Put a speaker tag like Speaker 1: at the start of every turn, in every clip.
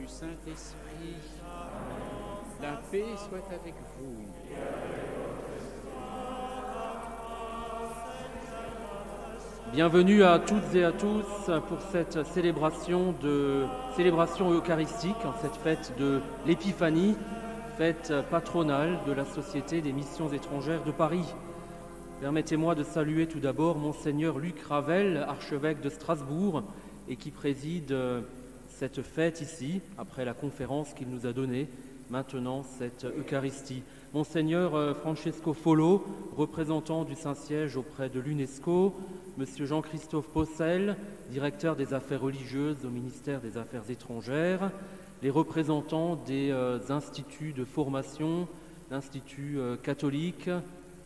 Speaker 1: Saint-Esprit, la paix soit avec vous.
Speaker 2: Bienvenue à toutes et à tous pour cette célébration eucharistique, cette fête de l'Épiphanie, fête patronale de la Société des Missions étrangères de Paris. Permettez-moi de saluer tout d'abord Monseigneur Luc Ravel, archevêque de Strasbourg, et qui préside cette fête ici, après la conférence qu'il nous a donnée, maintenant cette Eucharistie. Monseigneur Francesco Follo, représentant du Saint-Siège auprès de l'UNESCO, Monsieur Jean-Christophe Possel, directeur des affaires religieuses au ministère des Affaires étrangères, les représentants des instituts de formation, l'Institut catholique,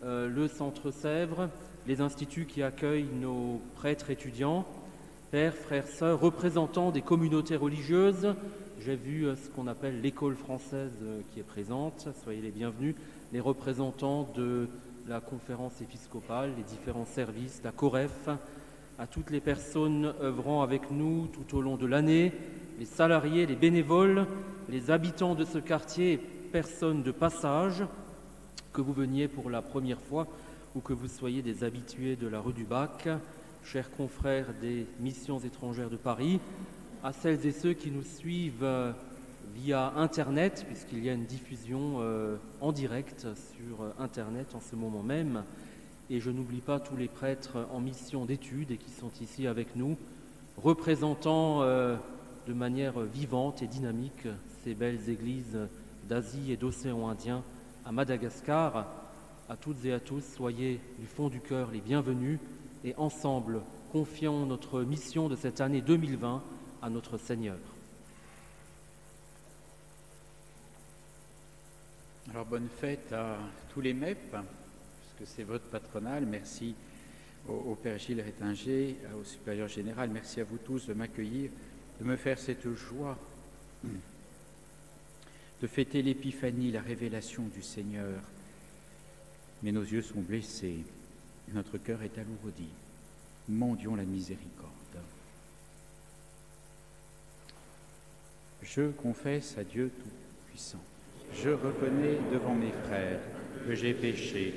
Speaker 2: le Centre Sèvres, les instituts qui accueillent nos prêtres étudiants, pères, frères, sœurs, représentants des communautés religieuses. J'ai vu ce qu'on appelle l'école française qui est présente, soyez les bienvenus, les représentants de la conférence épiscopale, les différents services, la COREF, à toutes les personnes œuvrant avec nous tout au long de l'année, les salariés, les bénévoles, les habitants de ce quartier et personnes de passage, que vous veniez pour la première fois ou que vous soyez des habitués de la rue du Bac, chers confrères des missions étrangères de Paris, à celles et ceux qui nous suivent via Internet, puisqu'il y a une diffusion en direct sur Internet en ce moment même. Et je n'oublie pas tous les prêtres en mission d'études et qui sont ici avec nous, représentant de manière vivante et dynamique ces belles églises d'Asie et d'océan Indien à Madagascar. À toutes et à tous, soyez du fond du cœur les bienvenus et ensemble, confions notre mission de cette année 2020 à notre Seigneur.
Speaker 1: Alors bonne fête à tous les MEP, puisque c'est votre patronale. Merci au Père Gilles Rétinger, au Supérieur Général. Merci à vous tous de m'accueillir, de me faire cette joie de fêter l'Épiphanie, la révélation du Seigneur. Mais nos yeux sont blessés, notre cœur est alourdi. Mendions la miséricorde. Je confesse à Dieu Tout-Puissant. Je reconnais devant mes frères que j'ai péché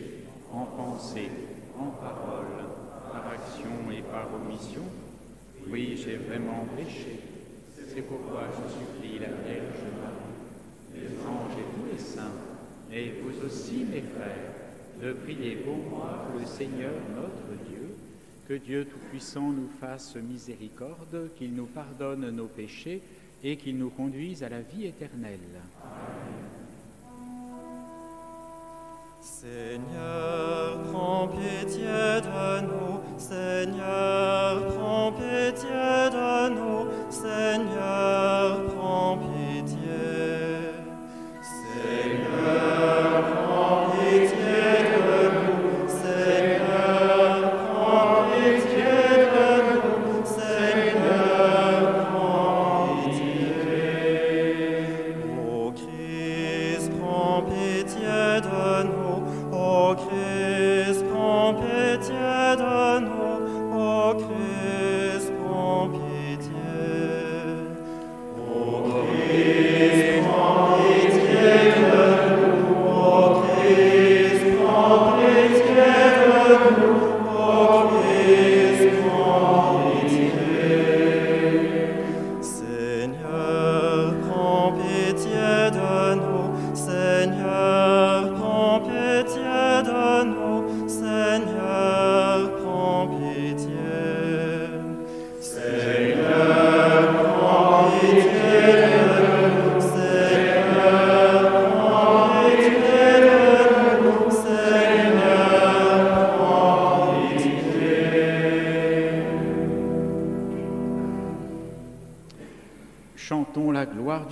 Speaker 1: en pensée, en parole, par action et par omission. Oui, j'ai vraiment péché. C'est pourquoi je supplie la Vierge Marie, les anges et tous les saints, et vous aussi, mes frères, de prier pour moi, le Seigneur notre Dieu, que Dieu Tout-Puissant nous fasse miséricorde, qu'il nous pardonne nos péchés et qu'il nous conduise à la vie éternelle.
Speaker 3: Seigneur, prends pitié de nous. Seigneur, prends pitié de nous. Seigneur, prends pitié. Seigneur, prends pitié de nous. Seigneur, prends pitié de nous. Seigneur, prends pitié. Ô Christ, prends pitié de nous. Ô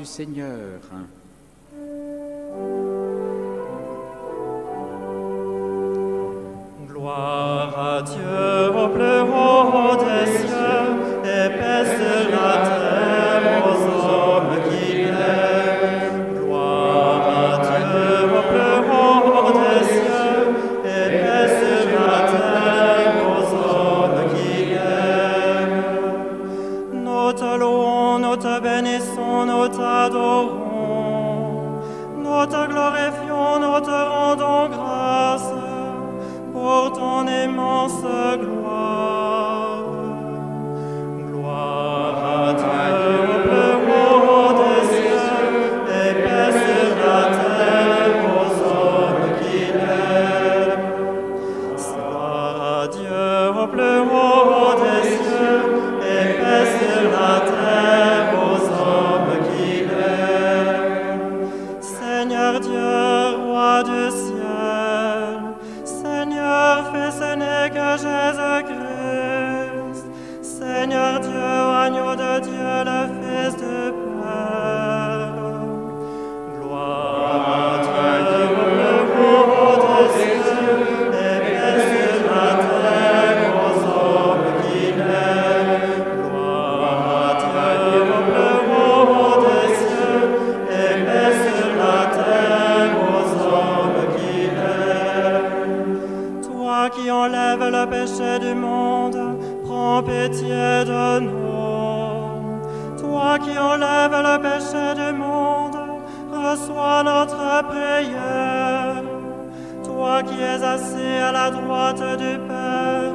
Speaker 1: du Seigneur.
Speaker 3: Gloire à Dieu au plus haut des cieux, et paix sur la terre aux hommes qu'il aime. Gloire à Dieu au plus haut des cieux, et paix sur la terre aux hommes qu'il aime. Nous te louons, nous te bénissons, nous t'adorons. Nous te glorifions, nous te rendons grâce pour ton immense gloire. Gloire à Dieu au plus haut des cieux, et paix sur la terre aux hommes qu'il aime. Gloire à Dieu au plus haut des cieux, et paix sur la terre aux hommes qu'il aime. Seigneur Dieu, roi du ciel, Seigneur, fils unique Jésus-Christ, Seigneur Dieu, agneau de Dieu, le Fils du Père. Gloire à Dieu au plus haut des cieux, et paix sur la terre aux hommes qu'il aime. Gloire à Dieu au plus haut des cieux, et paix sur la terre aux hommes qu'il aime. Toi qui enlèves le péché du monde, prends pitié de nous. Toi qui enlèves le péché du monde, reçois notre prière. Toi qui es assis à la droite du Père,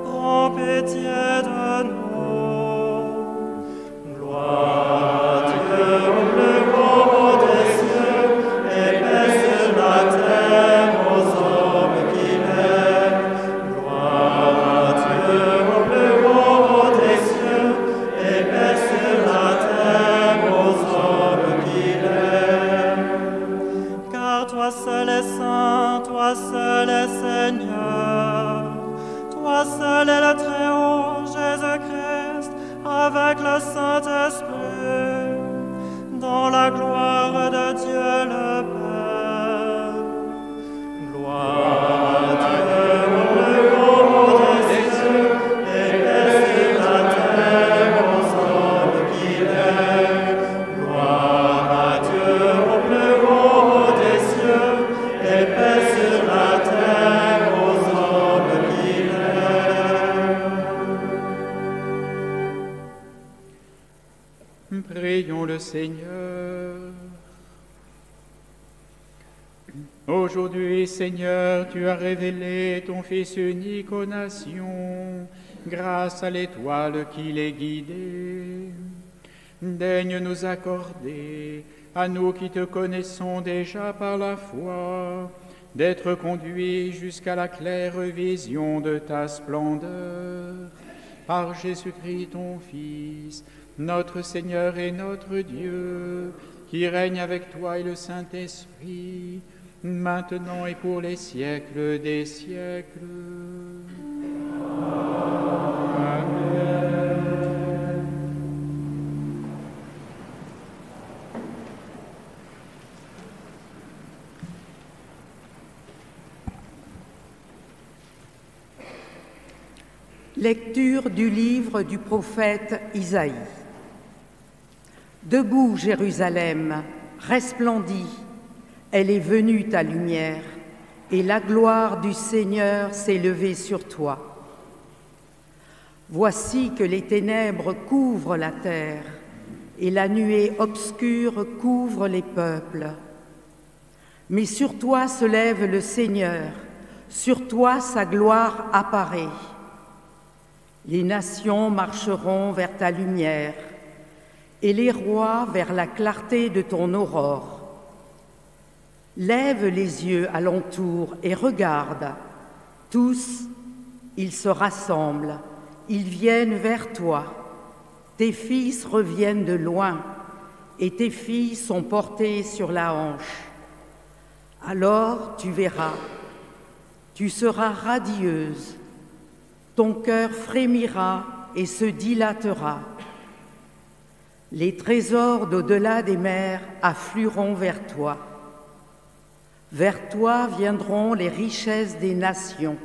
Speaker 3: prends pitié de nous. Gloire à Dieu au plus haut des cieux, et paix sur la terre aux hommes qu'il aime. Gloire à Dieu au plus haut des cieux, et paix sur la terre aux hommes qu'il aime. Car toi seul est saint, toi seul est Seigneur, toi seul est le Très-Haut, Jésus-Christ, avec le Saint-Esprit, dans la gloire de Dieu le Père. Gloire à Dieu au plus haut des cieux, et paix sur la terre aux hommes qu'il aime. Gloire à Dieu au plus haut des cieux, et paix sur la terre aux hommes qu'il aime.
Speaker 1: Prions le Seigneur. Aujourd'hui, Seigneur, tu as révélé ton Fils unique aux nations, grâce à l'étoile qui les guidait. Daigne nous accorder, à nous qui te connaissons déjà par la foi, d'être conduits jusqu'à la claire vision de ta splendeur. Par Jésus-Christ, ton Fils, notre Seigneur et notre Dieu, qui règne avec toi et le Saint-Esprit, maintenant et pour les siècles des siècles. Amen.
Speaker 4: Lecture du livre du prophète Isaïe. Debout, Jérusalem, resplendis, elle est venue ta lumière, et la gloire du Seigneur s'est levée sur toi. Voici que les ténèbres couvrent la terre, et la nuée obscure couvre les peuples. Mais sur toi se lève le Seigneur, sur toi sa gloire apparaît. Les nations marcheront vers ta lumière, et les rois vers la clarté de ton aurore. Lève les yeux alentour et regarde. Tous, ils se rassemblent, ils viennent vers toi. Tes fils reviennent de loin, et tes filles sont portées sur la hanche. Alors tu verras, tu seras radieuse, ton cœur frémira et se dilatera. Les trésors d'au-delà des mers afflueront vers toi. Vers toi viendront les richesses des nations.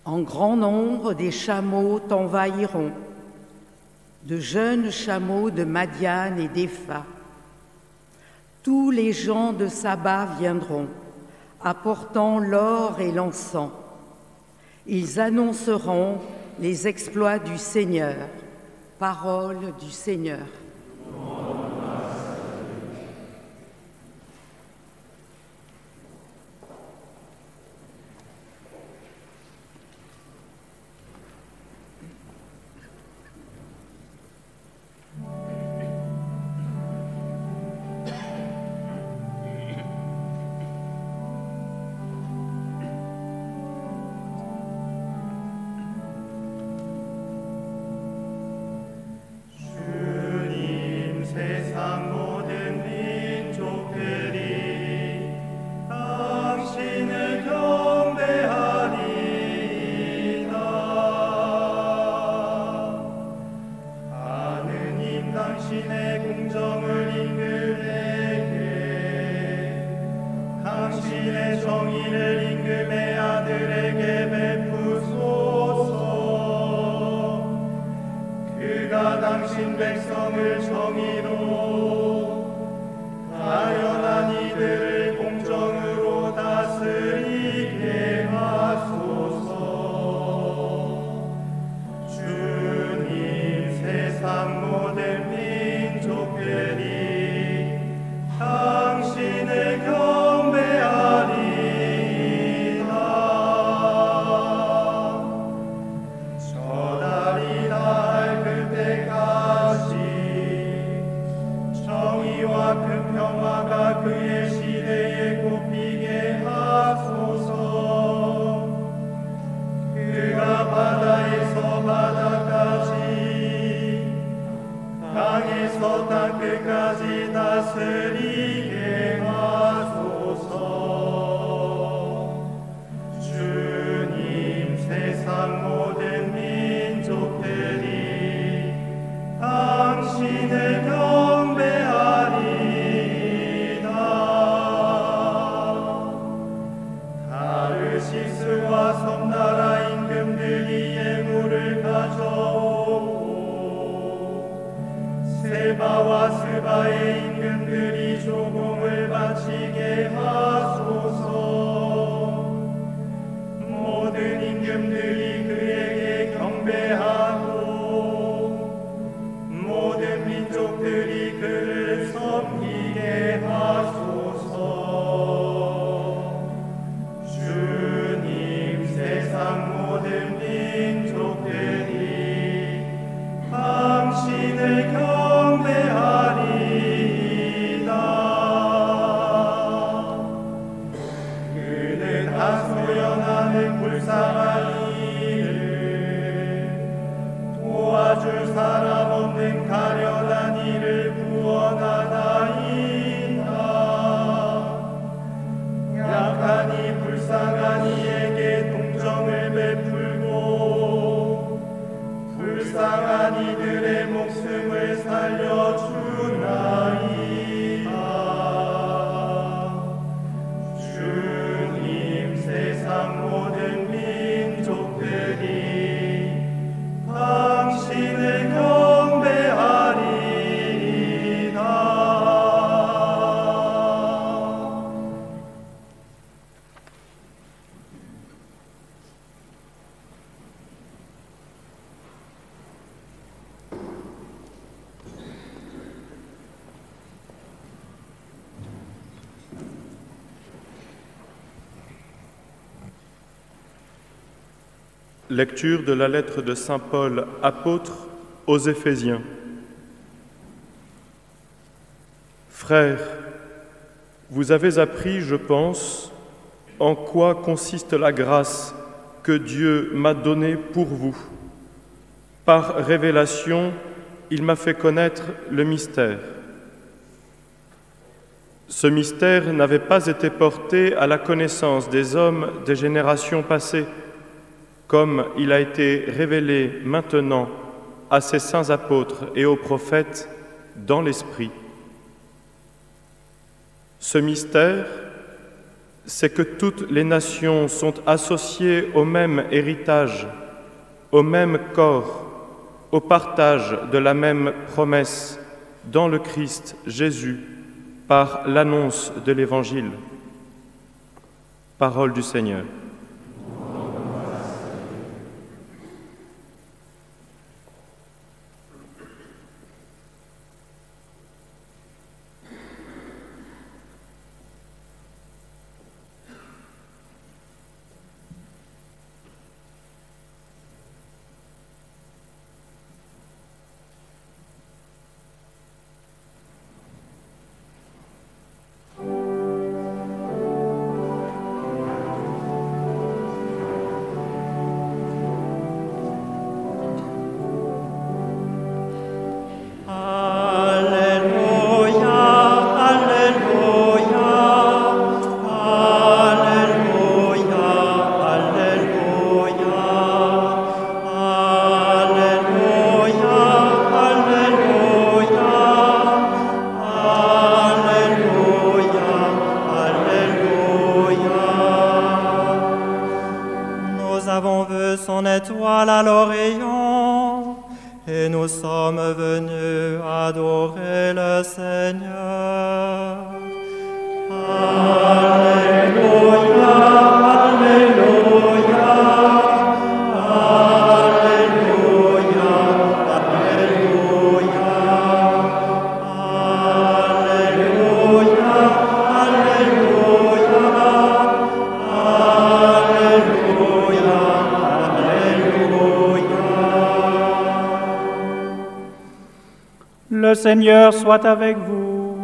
Speaker 4: En grand nombre, des chameaux t'envahiront, de jeunes chameaux de Madian et d'Épha. Tous les gens de Saba viendront, apportant l'or et l'encens. Ils annonceront les exploits du Seigneur. Parole du Seigneur.
Speaker 5: Lecture de la lettre de saint Paul, apôtre, aux Éphésiens. Frères, vous avez appris, je pense, en quoi consiste la grâce que Dieu m'a donnée pour vous. Par révélation, il m'a fait connaître le mystère. Ce mystère n'avait pas été porté à la connaissance des hommes des générations passées, comme il a été révélé maintenant à ses saints apôtres et aux prophètes dans l'Esprit. Ce mystère, c'est que toutes les nations sont associées au même héritage, au même corps, au partage de la même promesse dans le Christ Jésus par l'annonce de l'Évangile. Parole du Seigneur.
Speaker 3: À l'Orient, et nous sommes venus adorer le Seigneur. Alléluia, Alléluia, Alléluia, Alléluia, Alléluia, Alléluia, Alléluia.
Speaker 6: Le Seigneur soit avec vous.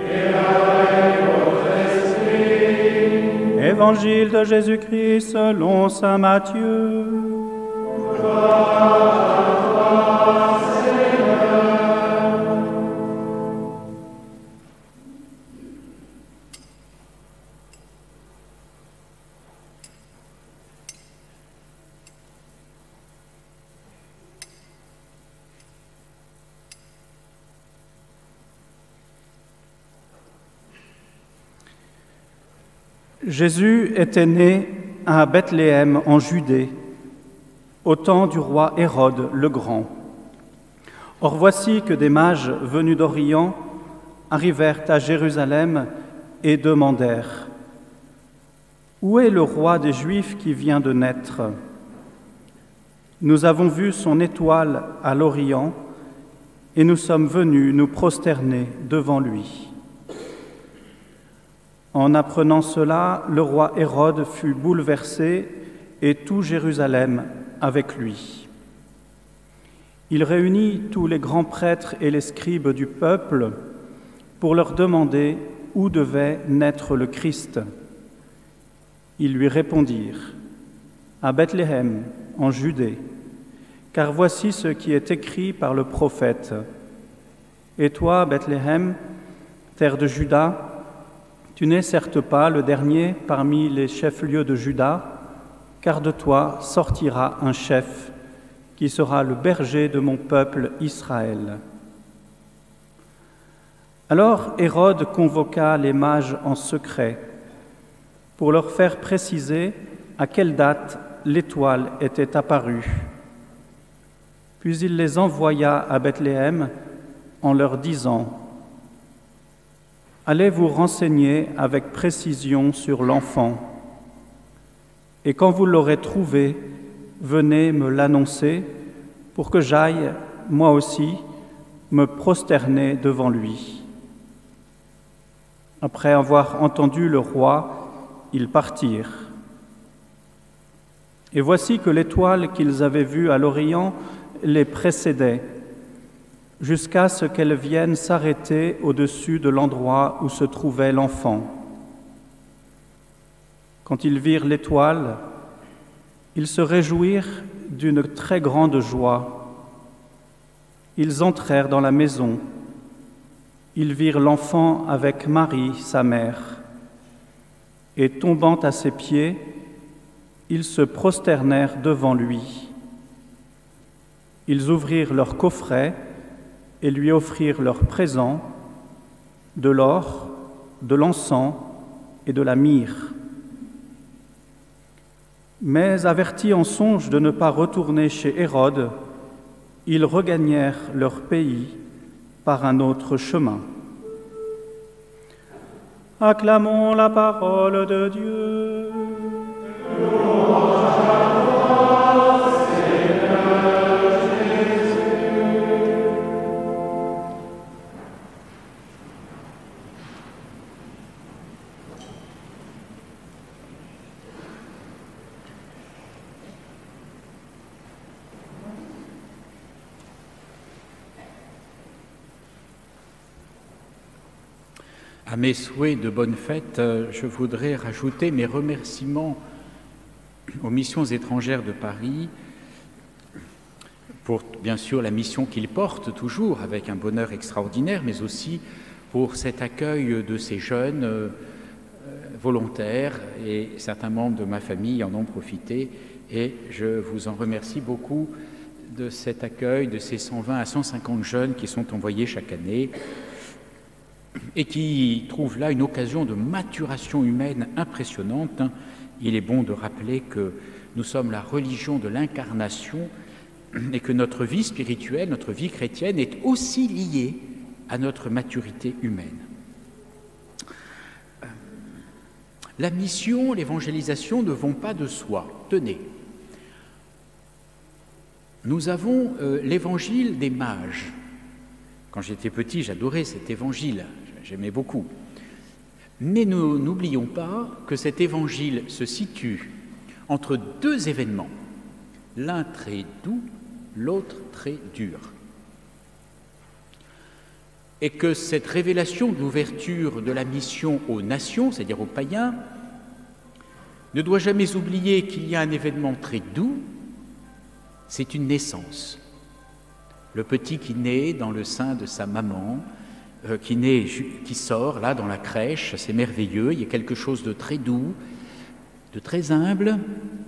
Speaker 3: Et avec votre esprit.
Speaker 6: Évangile de Jésus-Christ selon saint Matthieu.
Speaker 3: Gloire à toi, Seigneur.
Speaker 6: Jésus était né à Bethléem en Judée, au temps du roi Hérode le Grand. Or voici que des mages venus d'Orient arrivèrent à Jérusalem et demandèrent : « Où est le roi des Juifs qui vient de naître ? Nous avons vu son étoile à l'Orient et nous sommes venus nous prosterner devant lui. » En apprenant cela, le roi Hérode fut bouleversé et tout Jérusalem avec lui. Il réunit tous les grands prêtres et les scribes du peuple pour leur demander où devait naître le Christ. Ils lui répondirent : « À Bethléem, en Judée, car voici ce qui est écrit par le prophète. Et toi, Bethléem, terre de Juda, tu n'es certes pas le dernier parmi les chefs-lieux de Juda, car de toi sortira un chef qui sera le berger de mon peuple Israël. » Alors Hérode convoqua les mages en secret pour leur faire préciser à quelle date l'étoile était apparue. Puis il les envoya à Bethléem en leur disant : « Allez vous renseigner avec précision sur l'enfant, et quand vous l'aurez trouvé, venez me l'annoncer pour que j'aille, moi aussi, me prosterner devant lui. » Après avoir entendu le roi, ils partirent. Et voici que l'étoile qu'ils avaient vue à l'Orient les précédait, jusqu'à ce qu'elle vienne s'arrêter au-dessus de l'endroit où se trouvait l'enfant. Quand ils virent l'étoile, ils se réjouirent d'une très grande joie. Ils entrèrent dans la maison. Ils virent l'enfant avec Marie, sa mère, et tombant à ses pieds, ils se prosternèrent devant lui. Ils ouvrirent leurs coffrets et lui offrirent leurs présents, de l'or, de l'encens et de la myrrhe. Mais avertis en songe de ne pas retourner chez Hérode, ils regagnèrent leur pays par un autre chemin. Acclamons la parole de Dieu.
Speaker 1: À mes souhaits de bonne fête, je voudrais rajouter mes remerciements aux missions étrangères de Paris pour, bien sûr, la mission qu'ils portent toujours avec un bonheur extraordinaire, mais aussi pour cet accueil de ces jeunes volontaires, et certains membres de ma famille en ont profité, et je vous en remercie beaucoup de cet accueil de ces 120 à 150 jeunes qui sont envoyés chaque année et qui trouvent là une occasion de maturation humaine impressionnante. Il est bon de rappeler que nous sommes la religion de l'incarnation et que notre vie spirituelle, notre vie chrétienne est aussi liée à notre maturité humaine. La mission, l'évangélisation ne vont pas de soi. Tenez, nous avons l'évangile des mages. Quand j'étais petit, j'adorais cet évangile, j'aimais beaucoup. Mais nous n'oublions pas que cet évangile se situe entre deux événements, l'un très doux, l'autre très dur. Et que cette révélation de l'ouverture de la mission aux nations, c'est-à-dire aux païens, ne doit jamais oublier qu'il y a un événement très doux, c'est une naissance. Le petit qui naît dans le sein de sa maman, qui sort là dans la crèche, c'est merveilleux, il y a quelque chose de très doux, de très humble,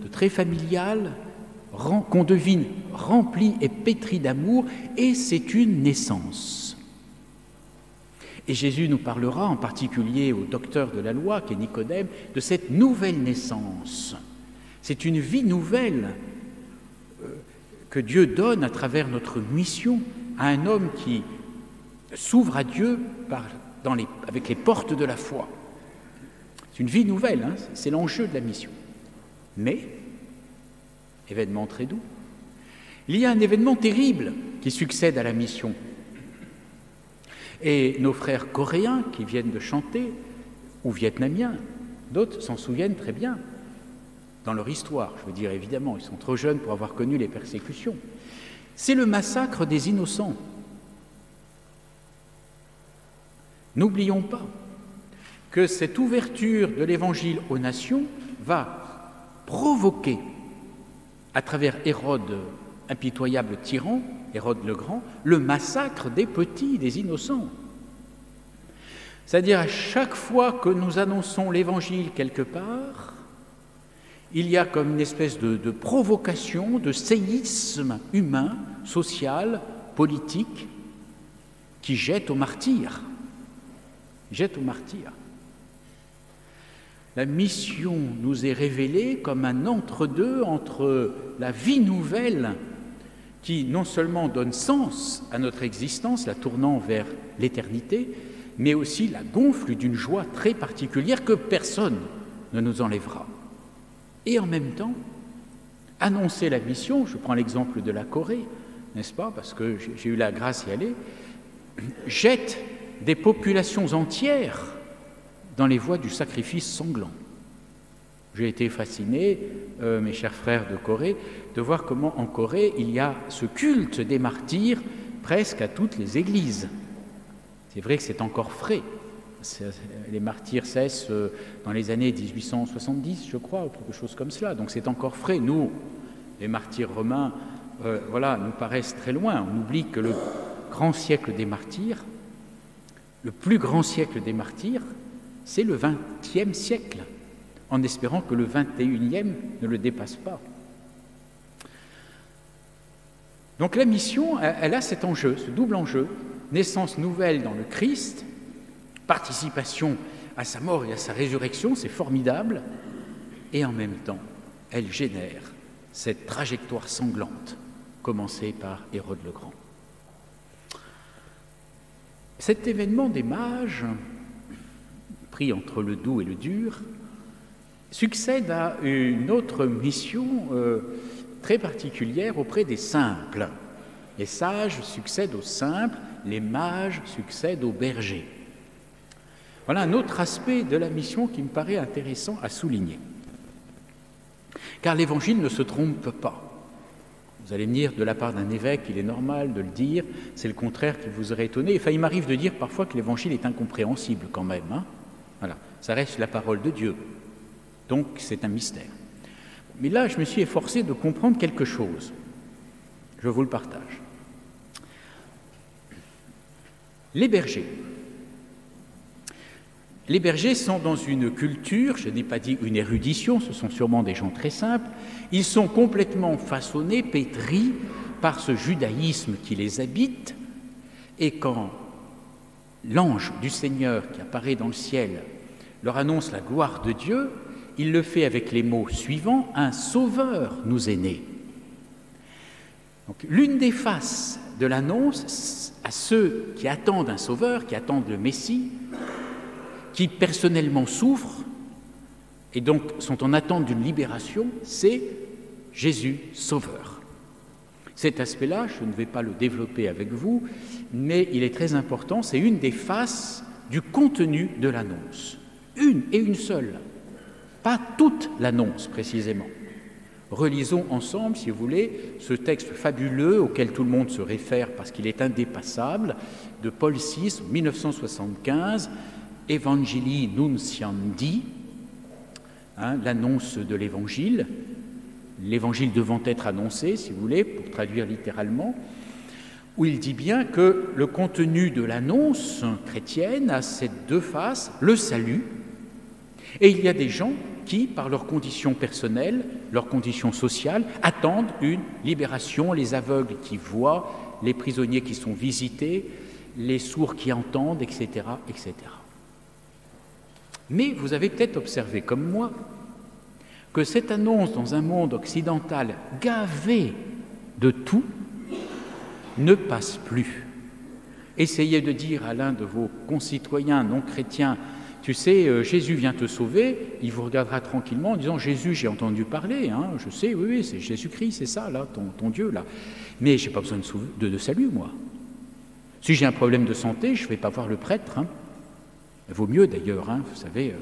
Speaker 1: de très familial, qu'on devine rempli et pétri d'amour, et c'est une naissance. Et Jésus nous parlera, en particulier au docteur de la loi, qui est Nicodème, de cette nouvelle naissance. C'est une vie nouvelle que Dieu donne à travers notre mission à un homme qui s'ouvre à Dieu avec les portes de la foi. C'est une vie nouvelle, hein, c'est l'enjeu de la mission. Mais, événement très doux, il y a un événement terrible qui succède à la mission. Et nos frères coréens qui viennent de chanter, ou vietnamiens, d'autres s'en souviennent très bien dans leur histoire. Je veux dire, évidemment, ils sont trop jeunes pour avoir connu les persécutions. C'est le massacre des innocents. N'oublions pas que cette ouverture de l'Évangile aux nations va provoquer, à travers Hérode, impitoyable tyran, Hérode le Grand, le massacre des petits, des innocents. C'est-à-dire, à chaque fois que nous annonçons l'Évangile quelque part, il y a comme une espèce de provocation, de séisme humain, social, politique, qui jette au martyr. Jette au martyr. La mission nous est révélée comme un entre-deux entre la vie nouvelle qui non seulement donne sens à notre existence, la tournant vers l'éternité, mais aussi la gonfle d'une joie très particulière que personne ne nous enlèvera. Et en même temps, annoncer la mission, je prends l'exemple de la Corée, n'est-ce pas, parce que j'ai eu la grâce d'y aller, jette des populations entières dans les voies du sacrifice sanglant. J'ai été fasciné, mes chers frères de Corée, de voir comment en Corée il y a ce culte des martyrs presque à toutes les églises. C'est vrai que c'est encore frais. Les martyrs cessent dans les années 1870, je crois, ou quelque chose comme cela. Donc c'est encore frais. Nous, les martyrs romains, nous paraissent très loin. On oublie que le grand siècle des martyrs, le plus grand siècle des martyrs, c'est le XXe siècle, en espérant que le 21e ne le dépasse pas. Donc la mission, elle a cet enjeu, ce double enjeu, naissance nouvelle dans le Christ, participation à sa mort et à sa résurrection, c'est formidable, et en même temps, elle génère cette trajectoire sanglante, commencée par Hérode le Grand. Cet événement des mages, pris entre le doux et le dur, succède à une autre mission très particulière auprès des simples. Les sages succèdent aux simples, les mages succèdent aux bergers. Voilà un autre aspect de la mission qui me paraît intéressant à souligner. Car l'Évangile ne se trompe pas. Vous allez me dire, de la part d'un évêque, il est normal de le dire, c'est le contraire qui vous aurait étonné. Enfin, il m'arrive de dire parfois que l'Évangile est incompréhensible quand même. Voilà, ça reste la parole de Dieu. Donc, c'est un mystère. Mais là, je me suis efforcé de comprendre quelque chose. Je vous le partage. Les bergers. Les bergers sont dans une culture, je n'ai pas dit une érudition, ce sont sûrement des gens très simples, ils sont complètement façonnés, pétris par ce judaïsme qui les habite, et quand l'ange du Seigneur qui apparaît dans le ciel leur annonce la gloire de Dieu, il le fait avec les mots suivants, « Un sauveur nous est né ». Donc, l'une des faces de l'annonce à ceux qui attendent un sauveur, qui attendent le Messie, qui personnellement souffrent et donc sont en attente d'une libération, c'est Jésus Sauveur. Cet aspect-là, je ne vais pas le développer avec vous, mais il est très important, c'est une des faces du contenu de l'annonce. Une et une seule, pas toute l'annonce précisément. Relisons ensemble, si vous voulez, ce texte fabuleux auquel tout le monde se réfère parce qu'il est indépassable, de Paul VI, 1975, Evangelii Nunciandi, l'annonce de l'Évangile, l'Évangile devant être annoncé, si vous voulez, pour traduire littéralement, où il dit bien que le contenu de l'annonce chrétienne a ces deux faces, le salut, et il y a des gens qui, par leurs conditions personnelles, leurs conditions sociales, attendent une libération, les aveugles qui voient, les prisonniers qui sont visités, les sourds qui entendent, etc., etc. Mais vous avez peut-être observé, comme moi, que cette annonce dans un monde occidental gavé de tout ne passe plus. Essayez de dire à l'un de vos concitoyens non chrétiens, tu sais, Jésus vient te sauver, il vous regardera tranquillement en disant, Jésus, j'ai entendu parler, je sais, oui, c'est Jésus-Christ, c'est ça, là, ton Dieu, là. Mais je n'ai pas besoin de salut, moi. Si j'ai un problème de santé, je ne vais pas voir le prêtre, Il vaut mieux d'ailleurs, vous savez,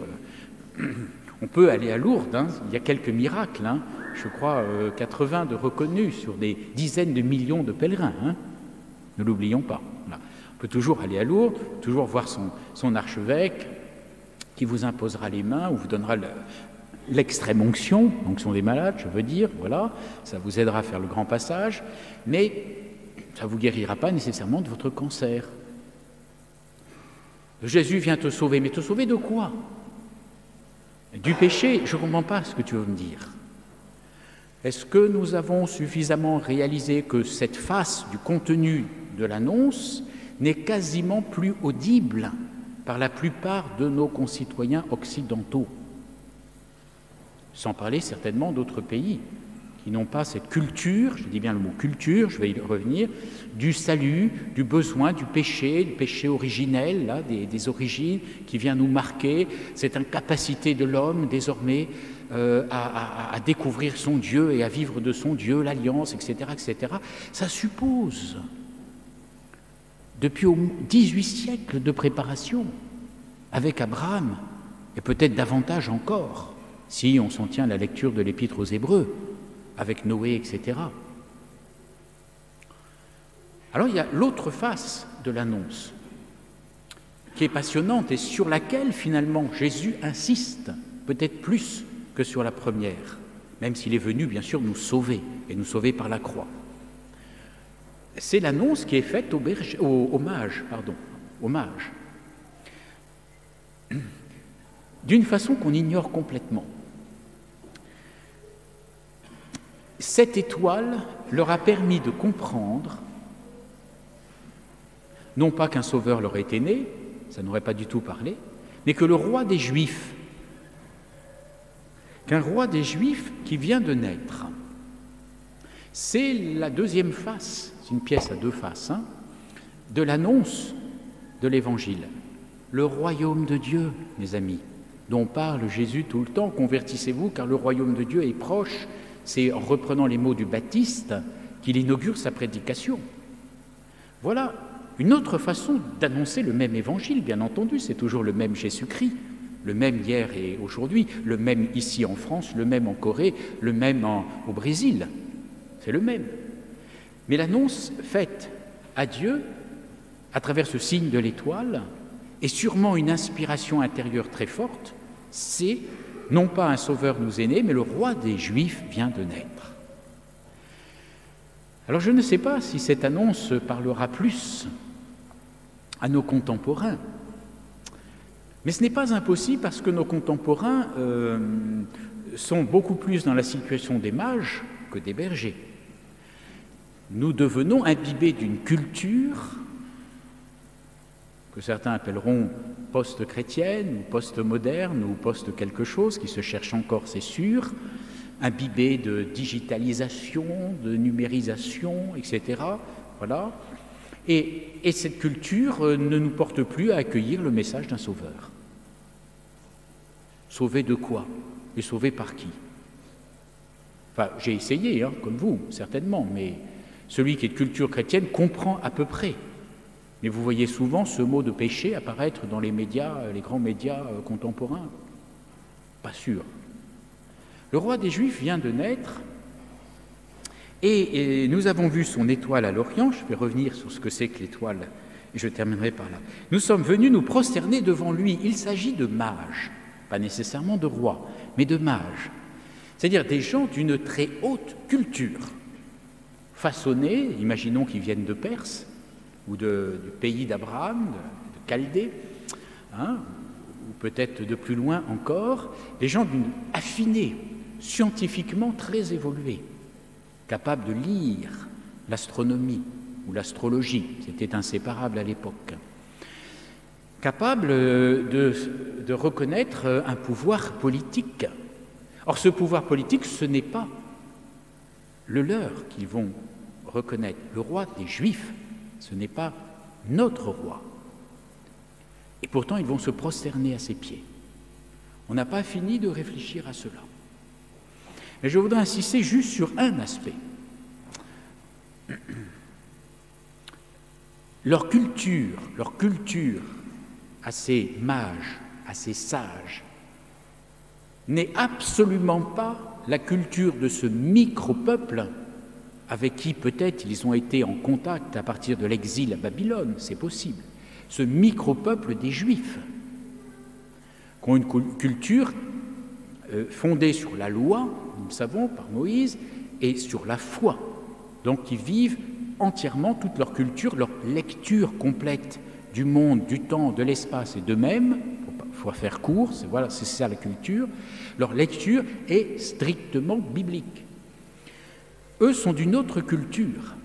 Speaker 1: on peut aller à Lourdes, il y a quelques miracles, je crois 80 de reconnus sur des dizaines de millions de pèlerins, ne l'oublions pas. Voilà. On peut toujours aller à Lourdes, toujours voir son archevêque qui vous imposera les mains ou vous donnera l'extrême onction, onction des malades, je veux dire, voilà, ça vous aidera à faire le grand passage, mais ça ne vous guérira pas nécessairement de votre cancer. Jésus vient te sauver, mais te sauver de quoi? Du péché? Je ne comprends pas ce que tu veux me dire. Est-ce que nous avons suffisamment réalisé que cette face du contenu de l'annonce n'est quasiment plus audible par la plupart de nos concitoyens occidentaux? Sans parler certainement d'autres pays qui n'ont pas cette culture, je dis bien le mot culture, je vais y revenir, du salut, du besoin, du péché originel, là, des origines qui vient nous marquer, cette incapacité de l'homme désormais à découvrir son Dieu et à vivre de son Dieu, l'alliance, etc., etc. Ça suppose, depuis au moins 18 siècles de préparation, avec Abraham, et peut-être davantage encore, si on s'en tient à la lecture de l'Épître aux Hébreux, avec Noé, etc. Alors il y a l'autre face de l'annonce, qui est passionnante et sur laquelle finalement Jésus insiste, peut-être plus que sur la première, même s'il est venu bien sûr nous sauver, et nous sauver par la croix. C'est l'annonce qui est faite aux mages, d'une façon qu'on ignore complètement. cette étoile leur a permis de comprendre, non pas qu'un sauveur leur était né, ça n'aurait pas du tout parlé, mais que le roi des Juifs, qu'un roi des Juifs qui vient de naître. C'est la deuxième face, c'est une pièce à deux faces, de l'annonce de l'Évangile. Le royaume de Dieu, mes amis, dont parle Jésus tout le temps, convertissez-vous car le royaume de Dieu est proche. C'est en reprenant les mots du Baptiste qu'il inaugure sa prédication. Voilà une autre façon d'annoncer le même Évangile, bien entendu, c'est toujours le même Jésus-Christ, le même hier et aujourd'hui, le même ici en France, le même en Corée, le même au Brésil, c'est le même. Mais l'annonce faite à Dieu, à travers ce signe de l'étoile, et sûrement une inspiration intérieure très forte, c'est non pas un sauveur nous est né, mais le roi des Juifs vient de naître. Alors je ne sais pas si cette annonce parlera plus à nos contemporains, mais ce n'est pas impossible parce que nos contemporains sont beaucoup plus dans la situation des mages que des bergers. Nous devenons imbibés d'une culture que certains appelleront post-chrétienne, ou post-moderne, ou post-quelque chose, qui se cherche encore, c'est sûr, imbibés de digitalisation, de numérisation, etc. Voilà. Et cette culture ne nous porte plus à accueillir le message d'un sauveur. Sauvé de quoi? Et sauvé par qui? Enfin, j'ai essayé, comme vous, certainement, mais celui qui est de culture chrétienne comprend à peu près. Mais vous voyez souvent ce mot de péché apparaître dans les médias, les grands médias contemporains. Pas sûr. Le roi des Juifs vient de naître et nous avons vu son étoile à l'Orient. Je vais revenir sur ce que c'est que l'étoile et je terminerai par là. Nous sommes venus nous prosterner devant lui. Il s'agit de mages, pas nécessairement de rois, mais de mages. C'est-à-dire des gens d'une très haute culture, façonnés, imaginons qu'ils viennent de Perse, ou du pays d'Abraham, de Chaldée, ou peut-être de plus loin encore, des gens affinés, scientifiquement très évolués, capables de lire l'astronomie ou l'astrologie, c'était inséparable à l'époque, capables de reconnaître un pouvoir politique. Or, ce pouvoir politique, ce n'est pas le leur qu'ils vont reconnaître, le roi des Juifs. Ce n'est pas notre roi. Et pourtant, ils vont se prosterner à ses pieds. On n'a pas fini de réfléchir à cela. Mais je voudrais insister juste sur un aspect. Leur culture à ces mages, à ces sages, n'est absolument pas la culture de ce micro-peuple avec qui peut-être ils ont été en contact à partir de l'exil à Babylone, c'est possible. Ce micro-peuple des Juifs, qui ont une culture fondée sur la loi, nous le savons, par Moïse, et sur la foi. Donc ils vivent entièrement toute leur culture, leur lecture complète du monde, du temps, de l'espace et d'eux-mêmes, il faut faire court, voilà, c'est ça la culture, leur lecture est strictement biblique. Eux sont d'une autre culture.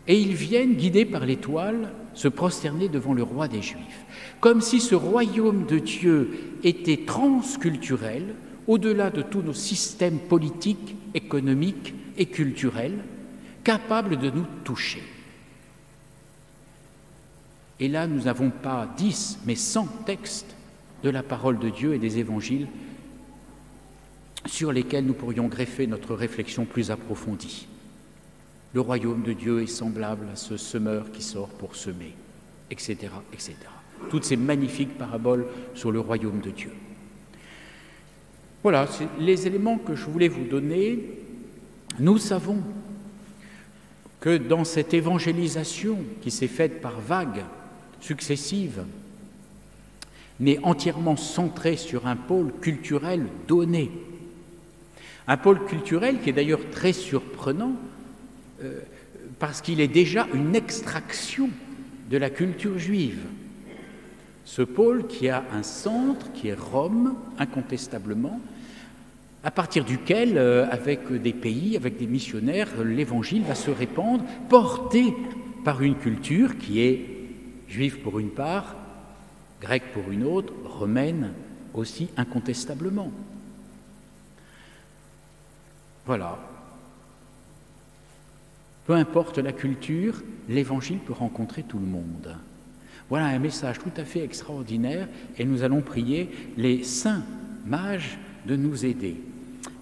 Speaker 1: Et ils viennent, guidés par l'étoile, se prosterner devant le roi des Juifs. Comme si ce royaume de Dieu était transculturel, au-delà de tous nos systèmes politiques, économiques et culturels, capable de nous toucher. Et là, nous n'avons pas 10, mais 100 textes de la parole de Dieu et des évangiles sur lesquels nous pourrions greffer notre réflexion plus approfondie. Le royaume de Dieu est semblable à ce semeur qui sort pour semer, etc., etc. Toutes ces magnifiques paraboles sur le royaume de Dieu. Voilà, c'est les éléments que je voulais vous donner. Nous savons que dans cette évangélisation qui s'est faite par vagues successives, mais entièrement centrée sur un pôle culturel donné, un pôle culturel qui est d'ailleurs très surprenant parce qu'il est déjà une extraction de la culture juive. Ce pôle qui a un centre, qui est Rome, incontestablement, à partir duquel, avec des pays, avec des missionnaires, l'Évangile va se répandre, porté par une culture qui est juive pour une part, grecque pour une autre, romaine aussi incontestablement. Voilà. Peu importe la culture, l'Évangile peut rencontrer tout le monde. Voilà un message tout à fait extraordinaire et nous allons prier les saints mages de nous aider.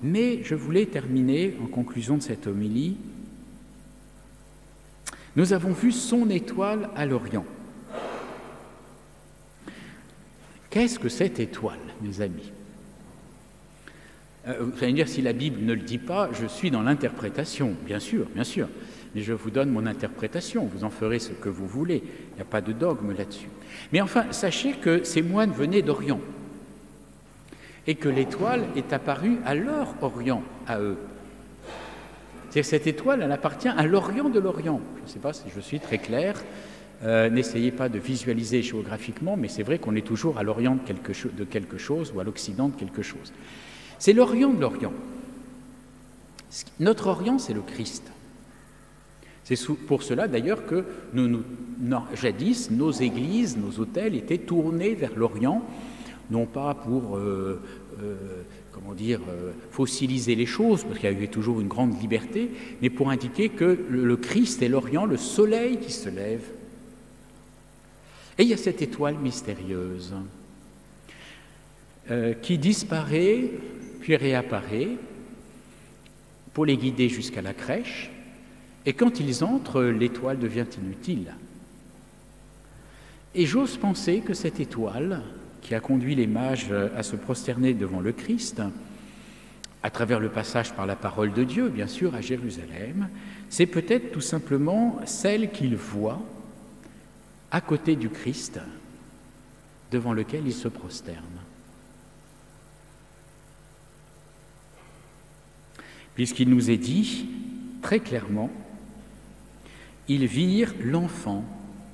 Speaker 1: Mais je voulais terminer en conclusion de cette homélie. Nous avons vu son étoile à l'Orient. Qu'est-ce que cette étoile, mes amis ? Vous allez me dire, si la Bible ne le dit pas, je suis dans l'interprétation, bien sûr, mais je vous donne mon interprétation, vous en ferez ce que vous voulez, il n'y a pas de dogme là-dessus. Mais enfin, sachez que ces moines venaient d'Orient, et que l'étoile est apparue à leur Orient, à eux. C'est-à-dire que cette étoile, elle appartient à l'Orient de l'Orient. Je ne sais pas si je suis très clair, n'essayez pas de visualiser géographiquement, mais c'est vrai qu'on est toujours à l'Orient de quelque chose, ou à l'Occident de quelque chose. C'est l'Orient de l'Orient. Notre Orient, c'est le Christ. C'est pour cela d'ailleurs que jadis, nos églises, nos autels étaient tournés vers l'Orient, non pas pour fossiliser les choses, parce qu'il y avait toujours une grande liberté, mais pour indiquer que le Christ est l'Orient, le soleil qui se lève. Et il y a cette étoile mystérieuse qui disparaît, puis réapparaît, pour les guider jusqu'à la crèche, et quand ils entrent, l'étoile devient inutile. Et j'ose penser que cette étoile, qui a conduit les mages à se prosterner devant le Christ, à travers le passage par la parole de Dieu, bien sûr, à Jérusalem, c'est peut-être tout simplement celle qu'ils voient à côté du Christ, devant lequel ils se prosternent. Puisqu'il nous est dit, très clairement, ils virent l'enfant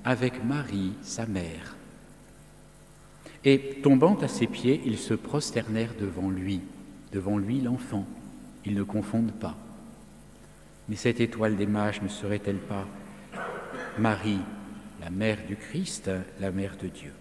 Speaker 1: avec Marie, sa mère. Et tombant à ses pieds, ils se prosternèrent devant lui l'enfant. Ils ne confondent pas. Mais cette étoile des mages ne serait-elle pas Marie, la mère du Christ, la mère de Dieu ?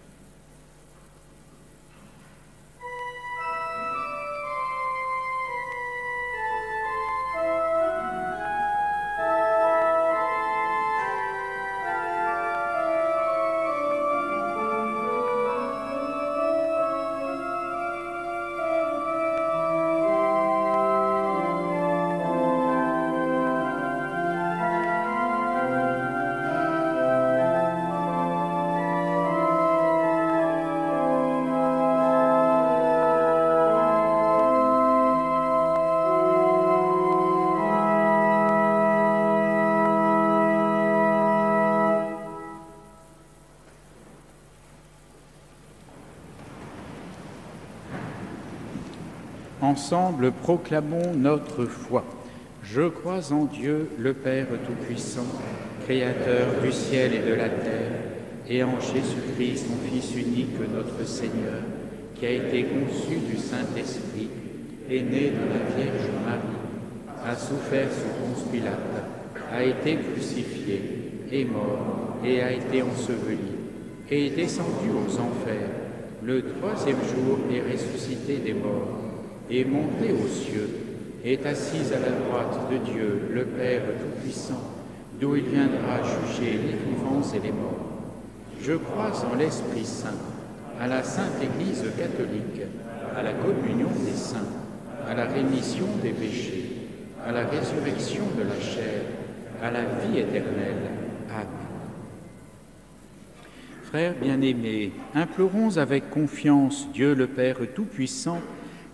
Speaker 1: Ensemble, proclamons notre foi. Je crois en Dieu, le Père Tout-Puissant, Créateur du ciel et de la terre, et en Jésus-Christ, son Fils unique, notre Seigneur, qui a été conçu du Saint-Esprit, est né de la Vierge Marie, a souffert sous Ponce Pilate, a été crucifié, est mort et a été enseveli, et est descendu aux enfers. Le troisième jour est ressuscité des morts, est monté aux cieux, est assis à la droite de Dieu, le Père Tout-Puissant, d'où il viendra juger les vivants et les morts. Je crois en l'Esprit Saint, à la Sainte Église catholique, à la communion des saints, à la rémission des péchés, à la résurrection de la chair, à la vie éternelle. Amen. Frères bien-aimés, implorons avec confiance Dieu le Père Tout-Puissant,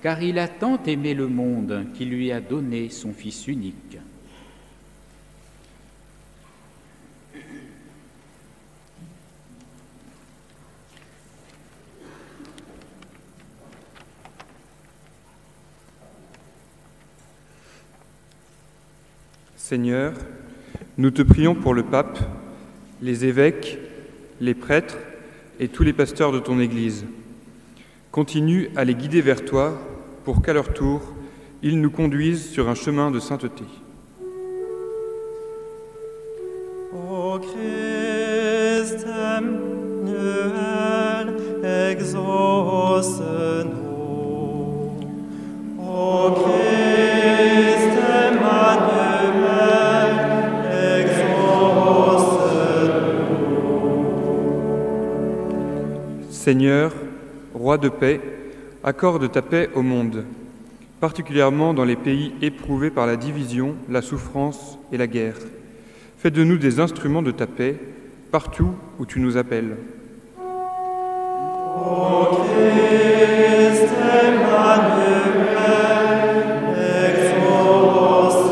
Speaker 1: car il a tant aimé le monde qu'il lui a donné son Fils unique.
Speaker 7: Seigneur, nous te prions pour le pape, les évêques, les prêtres et tous les pasteurs de ton Église. Continue à les guider vers toi pour qu'à leur tour, ils nous conduisent sur un chemin de sainteté.
Speaker 3: O Christ, Emmanuel, exauce nous. O Christ, Emmanuel, exauce nous.
Speaker 7: Seigneur, roi de paix, accorde ta paix au monde, particulièrement dans les pays éprouvés par la division, la souffrance et la guerre. Fais de nous des instruments de ta paix, partout où tu nous appelles.
Speaker 3: O Christ, Emmanuel, exauce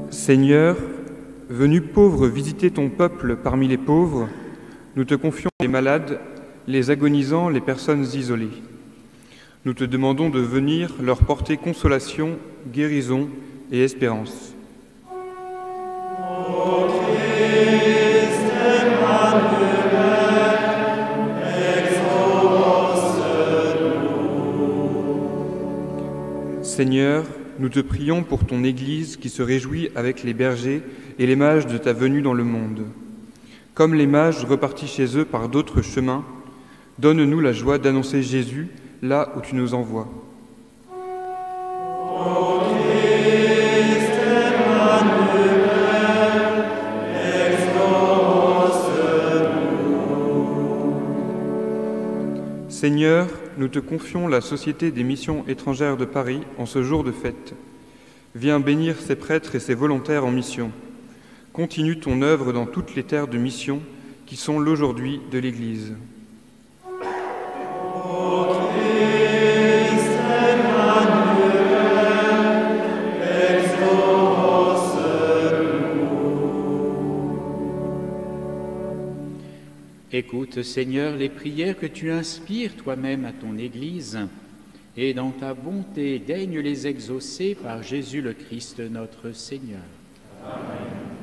Speaker 3: nous.
Speaker 7: Seigneur, venu pauvre visiter ton peuple parmi les pauvres, nous te confions les malades, les agonisants, les personnes isolées. Nous te demandons de venir leur porter consolation, guérison et espérance.
Speaker 3: O Christ, Emmanuel, exauce nous.
Speaker 7: Seigneur, nous te prions pour ton Église qui se réjouit avec les bergers et les mages de ta venue dans le monde. Comme les mages repartis chez eux par d'autres chemins, donne-nous la joie d'annoncer Jésus là où tu nous envoies.
Speaker 3: O Christ, Emmanuel, exauce nous.
Speaker 7: Seigneur, nous te confions la Société des missions étrangères de Paris en ce jour de fête. Viens bénir ses prêtres et ses volontaires en mission. Continue ton œuvre dans toutes les terres de mission qui sont l'aujourd'hui de l'Église.
Speaker 3: O Christ, Emmanuel, exauce nous.
Speaker 1: Écoute, Seigneur, les prières que tu inspires toi-même à ton Église, et dans ta bonté, daigne les exaucer par Jésus le Christ, notre Seigneur. Amen.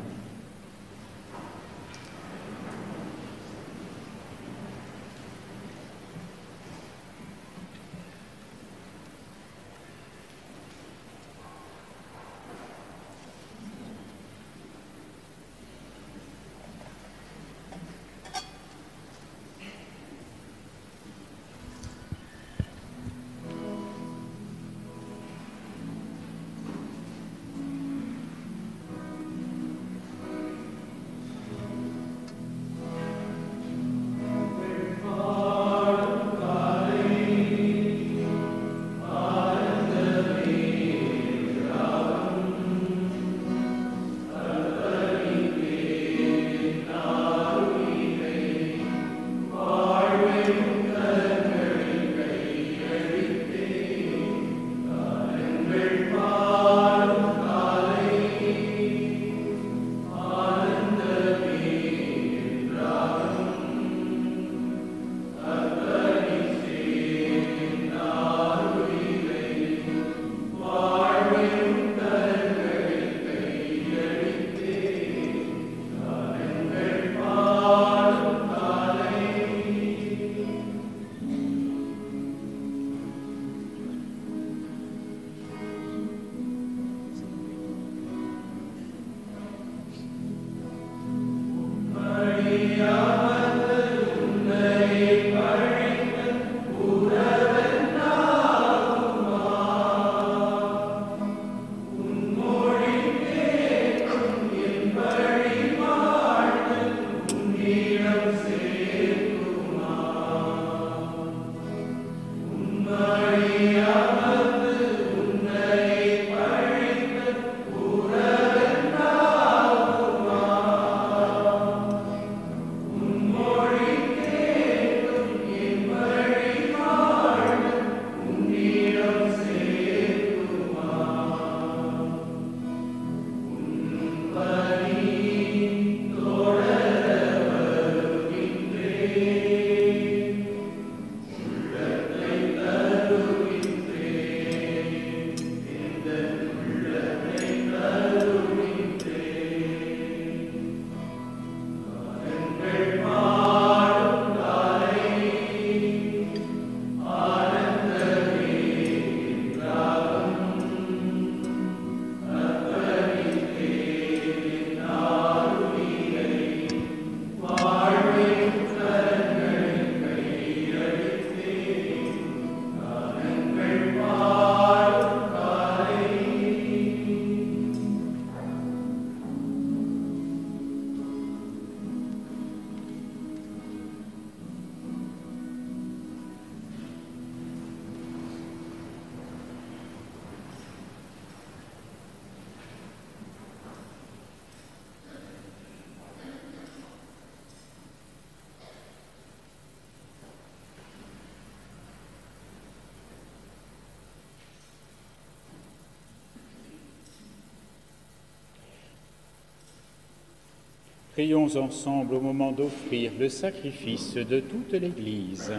Speaker 1: Prions ensemble au moment d'offrir le sacrifice de toute l'Église.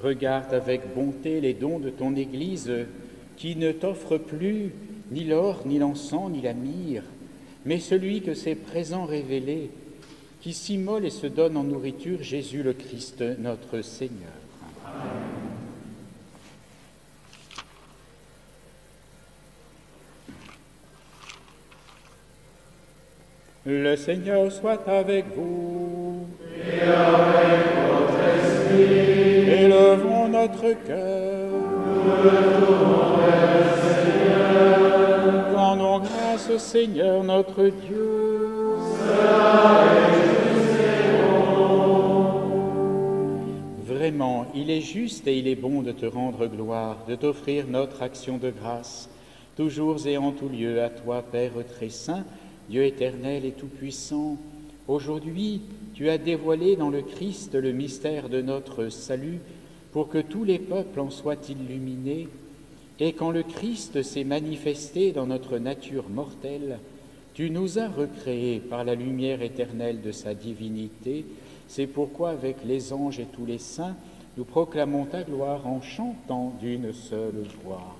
Speaker 1: Regarde avec bonté les dons de ton Église qui ne t'offre plus ni l'or, ni l'encens, ni la myrrhe, mais celui que ses présents révélés, qui s'immole et se donne en nourriture, Jésus le Christ, notre Seigneur. Le Seigneur soit avec vous.
Speaker 3: Et avec votre esprit.
Speaker 1: Élevons notre cœur.
Speaker 3: Nous le tournons vers le Seigneur.
Speaker 1: Rendons grâce au Seigneur notre Dieu.
Speaker 3: Cela est juste et bon.
Speaker 1: Vraiment, il est juste et il est bon de te rendre gloire, de t'offrir notre action de grâce, toujours et en tout lieu, à toi, Père très saint, Dieu éternel et tout-puissant. Aujourd'hui, tu as dévoilé dans le Christ le mystère de notre salut pour que tous les peuples en soient illuminés. Et quand le Christ s'est manifesté dans notre nature mortelle, tu nous as recréés par la lumière éternelle de sa divinité. C'est pourquoi, avec les anges et tous les saints, nous proclamons ta gloire en chantant d'une seule voix.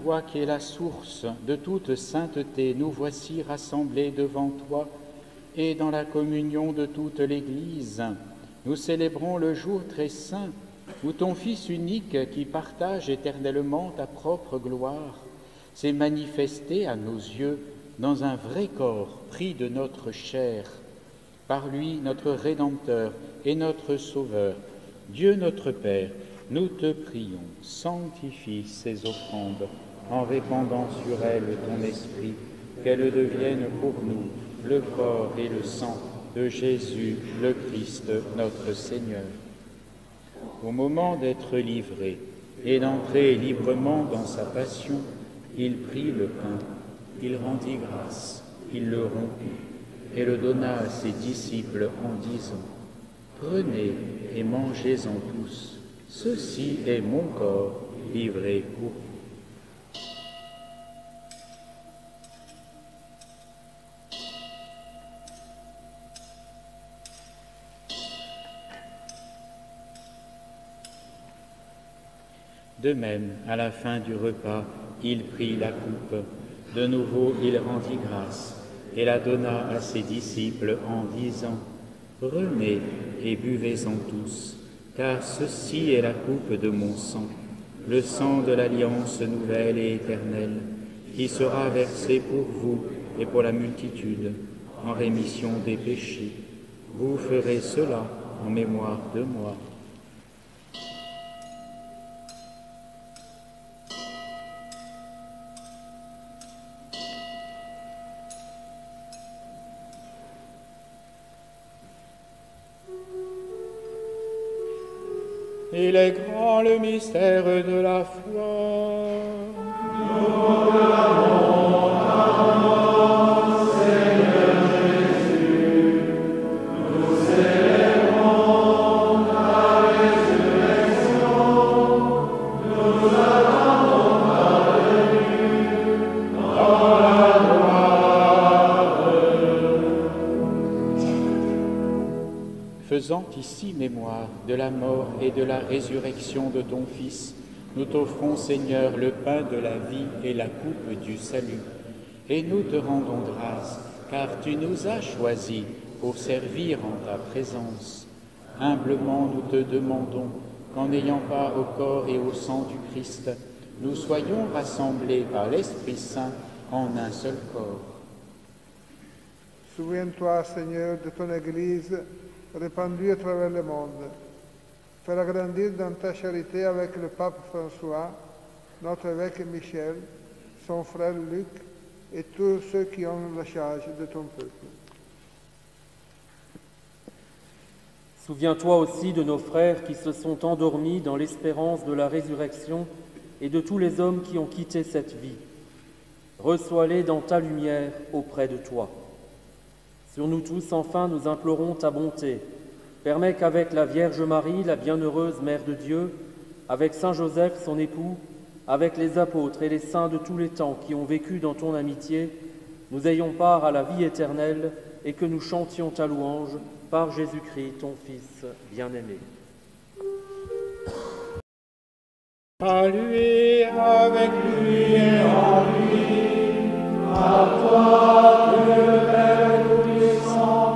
Speaker 1: Toi qui es la source de toute sainteté, nous voici rassemblés devant toi et dans la communion de toute l'Église. Nous célébrons le jour très saint où ton Fils unique, qui partage éternellement ta propre gloire, s'est manifesté à nos yeux dans un vrai corps pris de notre chair. Par lui, notre Rédempteur et notre Sauveur, Dieu notre Père, nous te prions, sanctifie ces offrandes en répandant sur elles ton esprit, qu'elles deviennent pour nous le corps et le sang de Jésus le Christ, notre Seigneur. Au moment d'être livré et d'entrer librement dans sa passion, il prit le pain, il rendit grâce, il le rompit et le donna à ses disciples en disant : « Prenez et mangez-en tous, ceci est mon corps livré pour vous. » De même, à la fin du repas, il prit la coupe. De nouveau, il rendit grâce et la donna à ses disciples en disant : « Prenez et buvez-en tous, car ceci est la coupe de mon sang, le sang de l'alliance nouvelle et éternelle, qui sera versé pour vous et pour la multitude, en rémission des péchés. Vous ferez cela en mémoire de moi. » Il est grand le mystère de la foi. Faisant ici mémoire de la mort et de la résurrection de ton Fils, nous t'offrons, Seigneur, le pain de la vie et la coupe du salut. Et nous te rendons grâce, car tu nous as choisis pour servir en ta présence. Humblement, nous te demandons qu'en n'ayant part au corps et au sang du Christ, nous soyons rassemblés par l'Esprit Saint en un seul corps.
Speaker 8: Souviens-toi, Seigneur, de ton Église répandue à travers le monde. Fais-la grandir dans ta charité avec le pape François, notre évêque Michel, son frère Luc et tous ceux qui ont la charge de ton peuple.
Speaker 2: Souviens-toi aussi de nos frères qui se sont endormis dans l'espérance de la résurrection et de tous les hommes qui ont quitté cette vie. Reçois-les dans ta lumière auprès de toi. Sur nous tous, enfin, nous implorons ta bonté. Permets qu'avec la Vierge Marie, la bienheureuse Mère de Dieu, avec Saint Joseph, son époux, avec les apôtres et les saints de tous les temps qui ont vécu dans ton amitié, nous ayons part à la vie éternelle et que nous chantions ta louange par Jésus-Christ, ton Fils bien-aimé.
Speaker 1: À lui, avec lui et en lui, à toi, Dieu Père Tout-Puissant,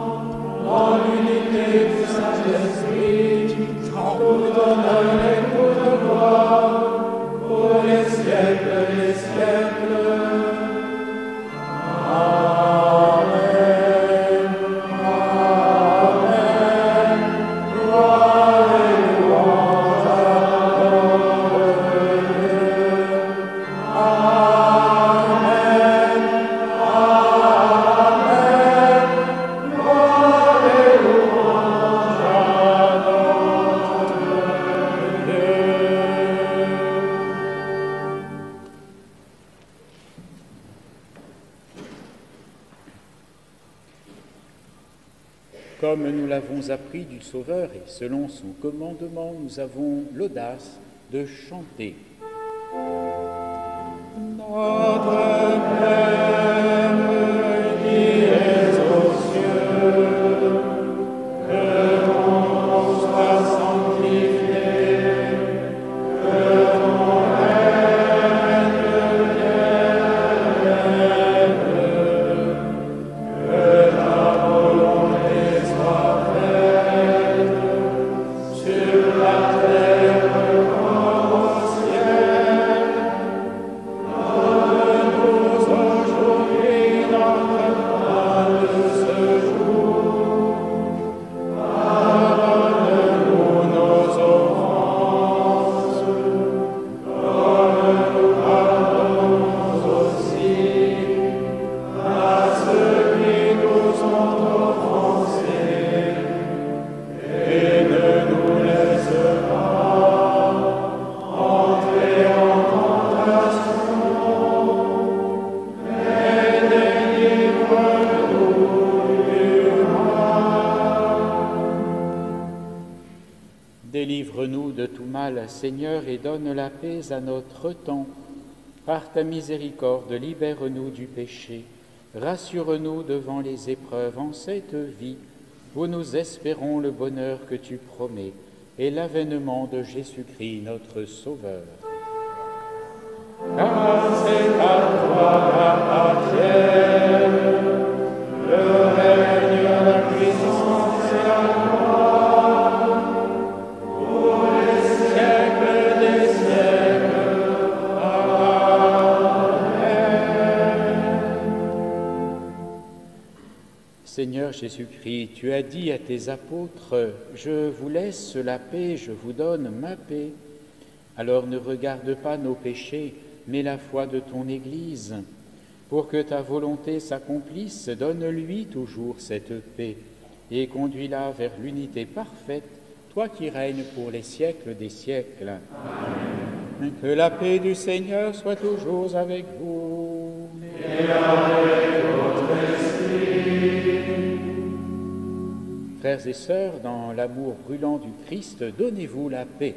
Speaker 1: dans l'unité du Saint-Esprit, tout honneur et toute gloire, pour les siècles des siècles. Amen. Amen. Gloire et louange à ton Dieu. Amen. Amen. Gloire et louange à notre Dieu. Comme nous l'avons appris du Sauveur et selon son commandement, nous avons l'audace de chanter. Notre Père qui es aux cieux, que ton nom soit sanctifié, que ton règne vienne, que ta volonté soit faite sur la terre comme au ciel. Donne-nous aujourd'hui notre pain de ce jour. Pardonne-nous nos offenses, comme nous pardonnons aussi à ceux qui nous ont offensés. Et ne nous laisse pas entrer en tentation, mais délivre-nous du mal. Délivre-nous de tout mal, Seigneur, et donne la paix à notre temps. Par ta miséricorde, libère-nous du péché. Rassure-nous devant les épreuves en cette vie, où nous espérons le bonheur que tu promets et l'avènement de Jésus-Christ, notre Sauveur. Car c'est à toi qu'appartiennent le règne, la puissance et la gloire, pour les siècles des siècles. Amen. Seigneur Jésus-Christ, tu as dit à tes apôtres, « Je vous laisse la paix, je vous donne ma paix ». Alors ne regarde pas nos péchés, mais la foi de ton Église. Pour que ta volonté s'accomplisse, donne-lui toujours cette paix et conduis-la vers l'unité parfaite, toi qui règnes pour les siècles des siècles. Amen. Que la paix du Seigneur soit toujours avec vous.
Speaker 3: Et avec votre esprit.
Speaker 1: Frères et sœurs, dans l'amour brûlant du Christ, donnez-vous la paix.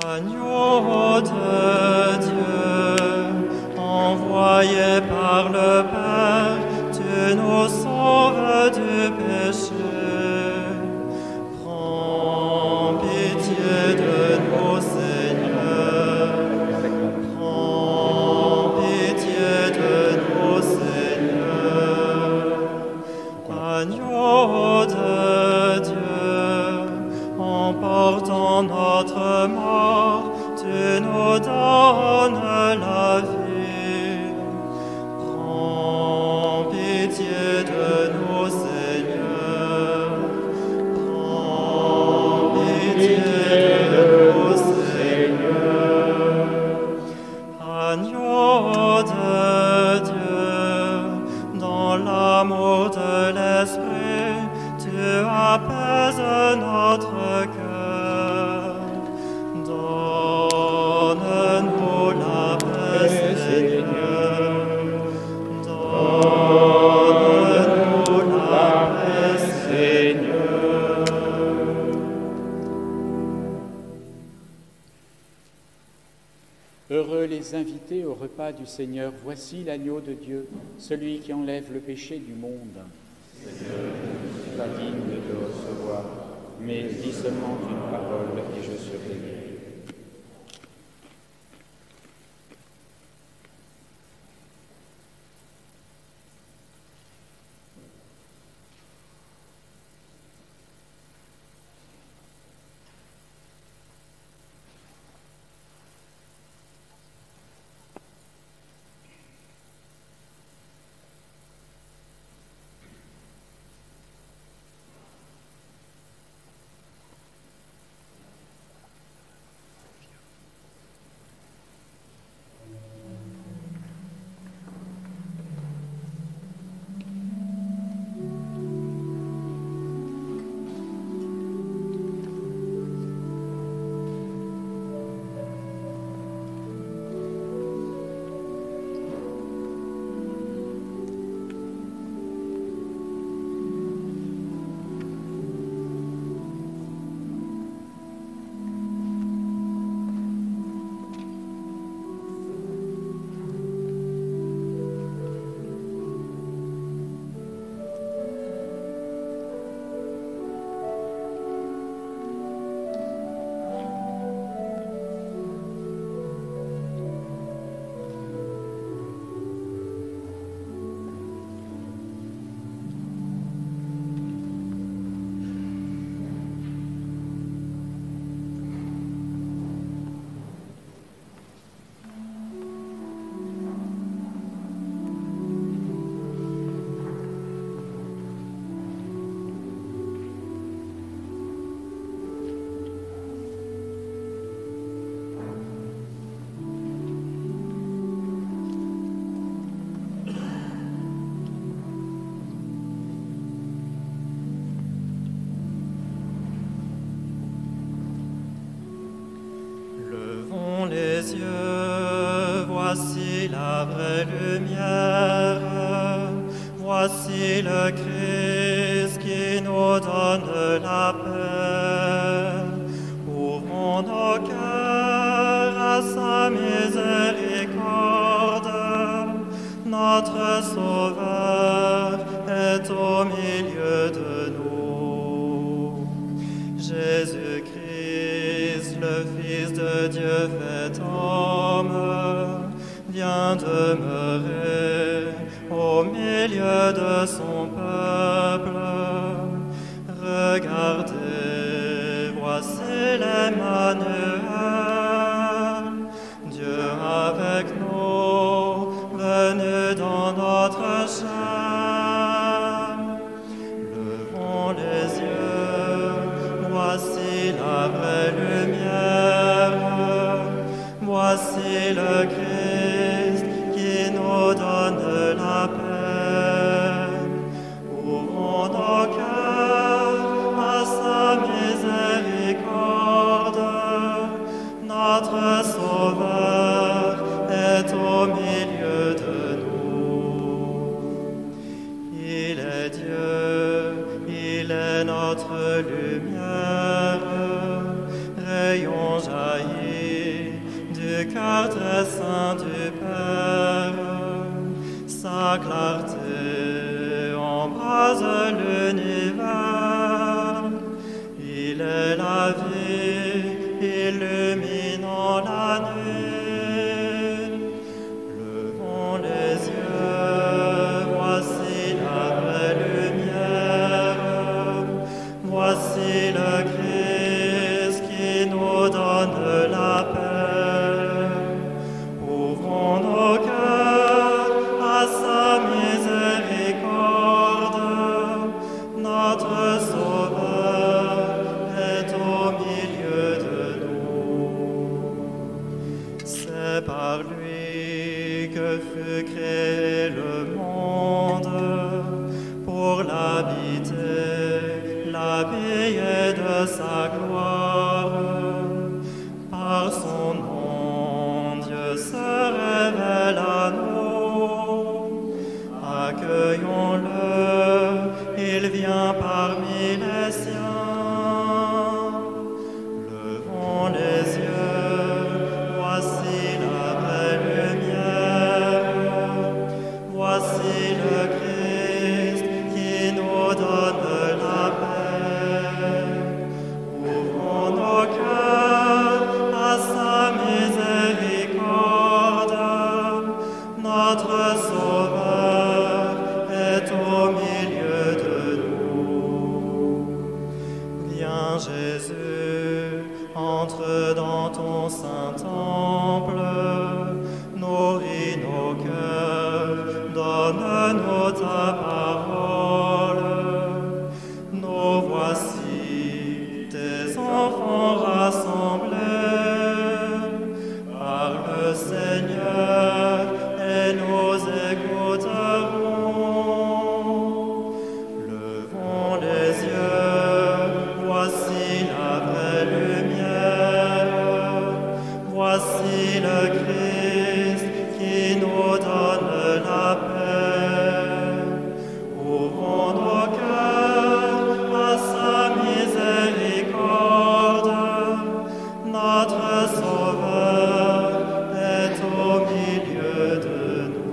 Speaker 3: Agneau de Dieu, envoyé par le Père, tu nous sauves du péché. Prends pitié de nous, Seigneur. Prends pitié de nous, Seigneur. Agneau de Dieu, emportant notre mort, tu nous donnes la vie. Prends pitié de nous, Seigneur. Prends pitié de nous, Seigneur. Agneau de Dieu, dans l'amour de l'Esprit, tu apaises notre cœur. Donne-nous la paix, Seigneur. Donne-nous la paix, Seigneur.
Speaker 1: Heureux les invités au repas du Seigneur. Voici l'agneau de Dieu, celui qui enlève le péché du monde. Seigneur, je ne suis pas digne de te recevoir, mais dis seulement une parole et je serai guéri.
Speaker 3: Les yeux, voici la vraie lumière, voici le Christ qui nous donne la paix. Ouvrons nos cœurs à sa miséricorde, notre Sauveur est au milieu de nous. Jésus-Christ, le Fils de Dieu fait homme, vient demeurer au milieu de son peuple. Regardez, voici l'Emmanuel, Dieu Voici le Christ qui nous donne la paix. Ouvrons nos cœurs à sa miséricorde. Notre Sauveur est au milieu de nous. Il est Dieu, il est notre lumière, rayon jailli du cœur très saint du Père. Sa clarté embrase l'univers. Il est la vie, illuminant la nuit. Levons les yeux, voici la vraie lumière. Voici le Christ qui nous donne la paix. Ouvrons nos cœurs à sa miséricorde. Notre Sauveur est au milieu de nous. C'est par lui que fut créé le monde, pour l'habiller de sa gloire. Par son nom, Dieu se révèle à nous. Accueillons-le, il vient parmi les siens. Levons les yeux, voici la vraie lumière. Voici le Christ qui nous donne la paix. Ouvrons nos cœurs à sa miséricorde. Notre Sauveur est au milieu de nous. Viens Jésus, entre dans ton saint temple, nourris nos cœurs, donne-nous ta parole. Nous voici, tes enfants rassemblés. Parle Seigneur, et nous écouterons. Levons les yeux, voici la vraie lumière. Voici le Christ qui nous donne la paix. Ouvrons nos cœurs à sa miséricorde. Notre Sauveur est au milieu de nous.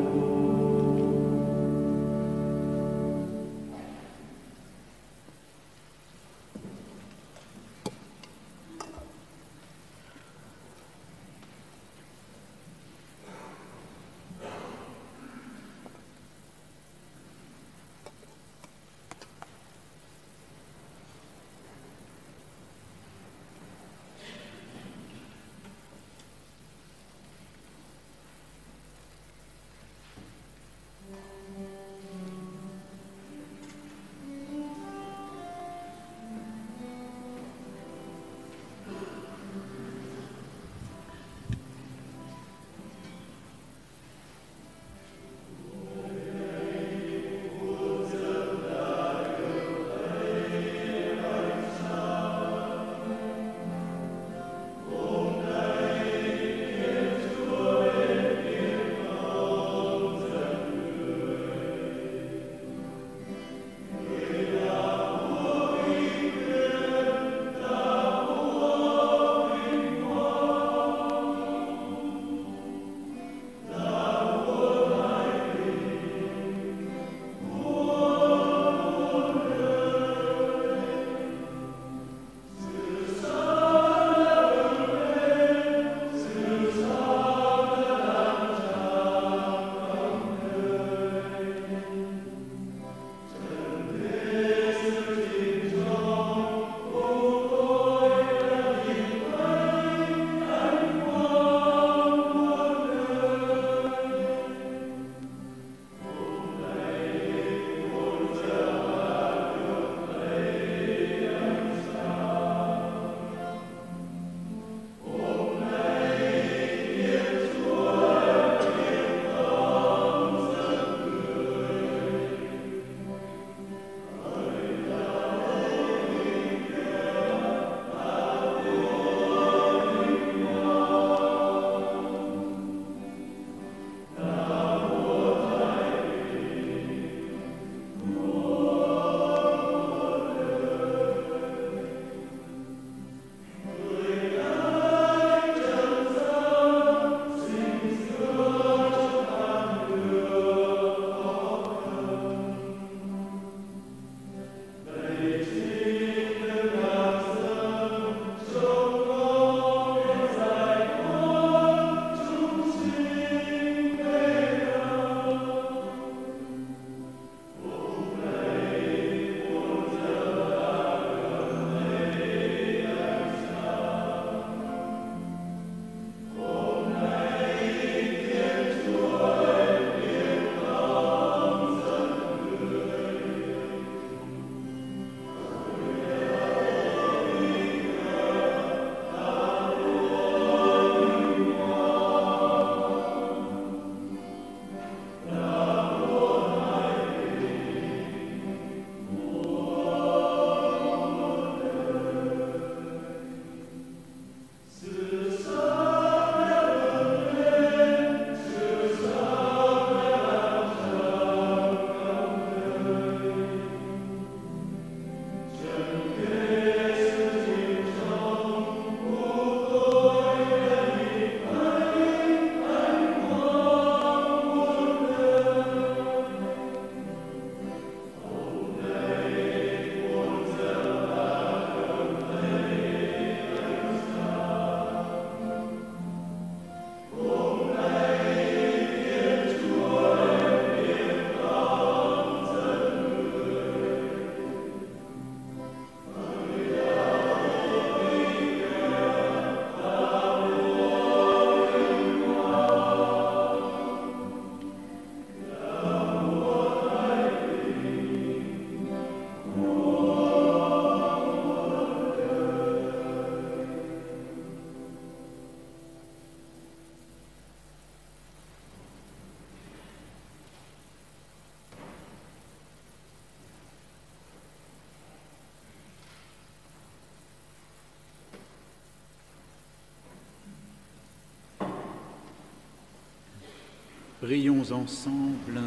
Speaker 1: Prions ensemble.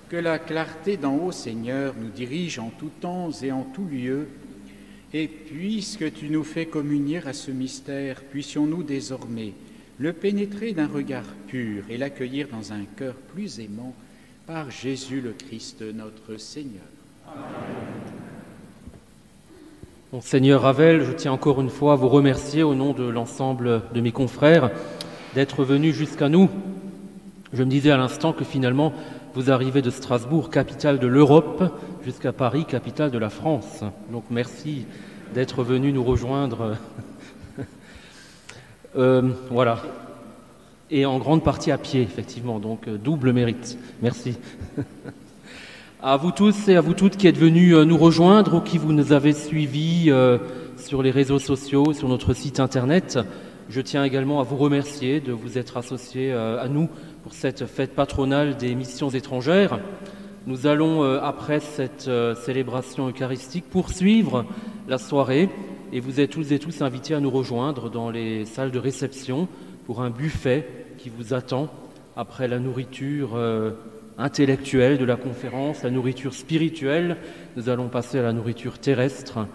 Speaker 1: Que la clarté d'en haut, Seigneur, nous dirige en tout temps et en tout lieu, et puisque tu nous fais communier à ce mystère, puissions-nous désormais le pénétrer d'un regard pur et l'accueillir dans un cœur plus aimant par Jésus le Christ, notre Seigneur. Amen.
Speaker 2: Monseigneur Ravel, je tiens encore une fois à vous remercier au nom de l'ensemble de mes confrères d'être venus jusqu'à nous. Je me disais à l'instant que finalement, vous arrivez de Strasbourg, capitale de l'Europe, jusqu'à Paris, capitale de la France. Donc merci d'être venus nous rejoindre. Voilà. Et en grande partie à pied, effectivement, donc double mérite. Merci. À vous tous et à vous toutes qui êtes venus nous rejoindre ou qui vous nous avez suivis sur les réseaux sociaux, sur notre site internet, je tiens également à vous remercier de vous être associés à nous pour cette fête patronale des missions étrangères. Nous allons, après cette célébration eucharistique, poursuivre la soirée et vous êtes toutes et tous invités à nous rejoindre dans les salles de réception pour un buffet qui vous attend après la nourriture intellectuelle de la conférence, la nourriture spirituelle. Nous allons passer à la nourriture terrestre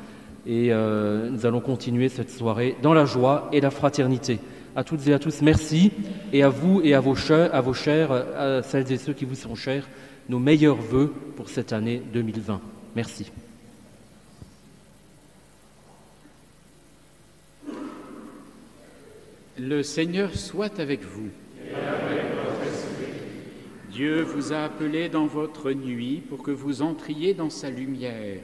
Speaker 2: et nous allons continuer cette soirée dans la joie et la fraternité. À toutes et à tous, merci, et à vous et à vos chers, à celles et ceux qui vous sont chers, nos meilleurs vœux pour cette année 2020. Merci.
Speaker 1: Le Seigneur soit avec vous. Et avec votre esprit. Dieu vous a appelé dans votre nuit pour que vous entriez dans sa lumière.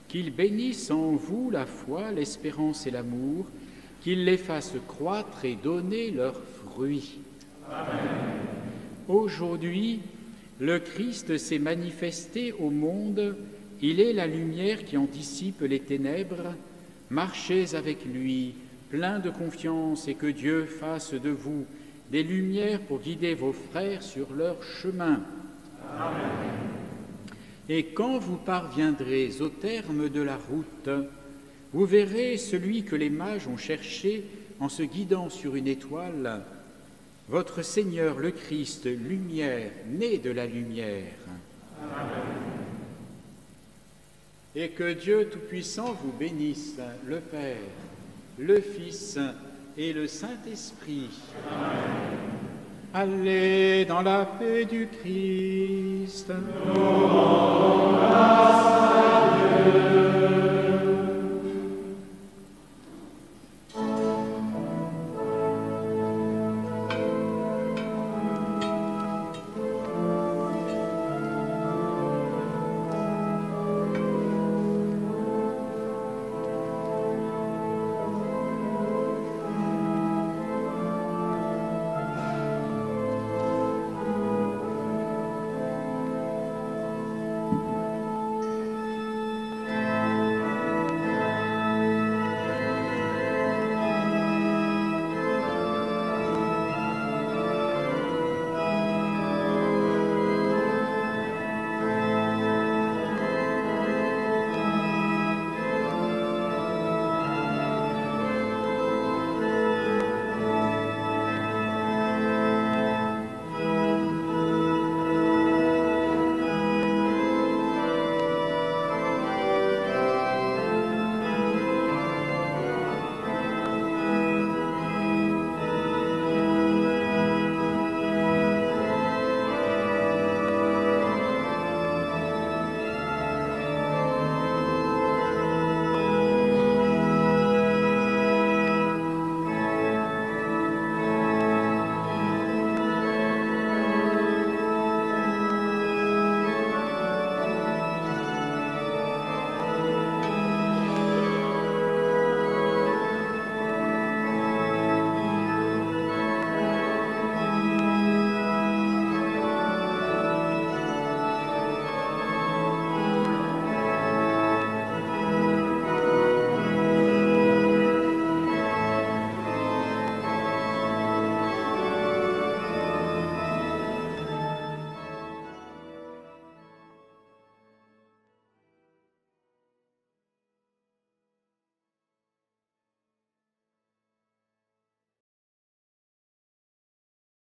Speaker 1: Qu'il bénisse en vous la foi, l'espérance et l'amour, qu'il les fasse croître et donner leurs fruits. Amen. Aujourd'hui, le Christ s'est manifesté au monde. Il est la lumière qui en dissipe les ténèbres. Marchez avec lui, plein de confiance, et que Dieu fasse de vous des lumières pour guider vos frères sur leur chemin. Amen. Et quand vous parviendrez au terme de la route, vous verrez celui que les mages ont cherché en se guidant sur une étoile, votre Seigneur le Christ, lumière, né de la lumière. Amen. Et que Dieu Tout-Puissant vous bénisse, le Père, le Fils et le Saint-Esprit. Amen. Allez dans la paix du Christ. Nous rendons grâce à Dieu.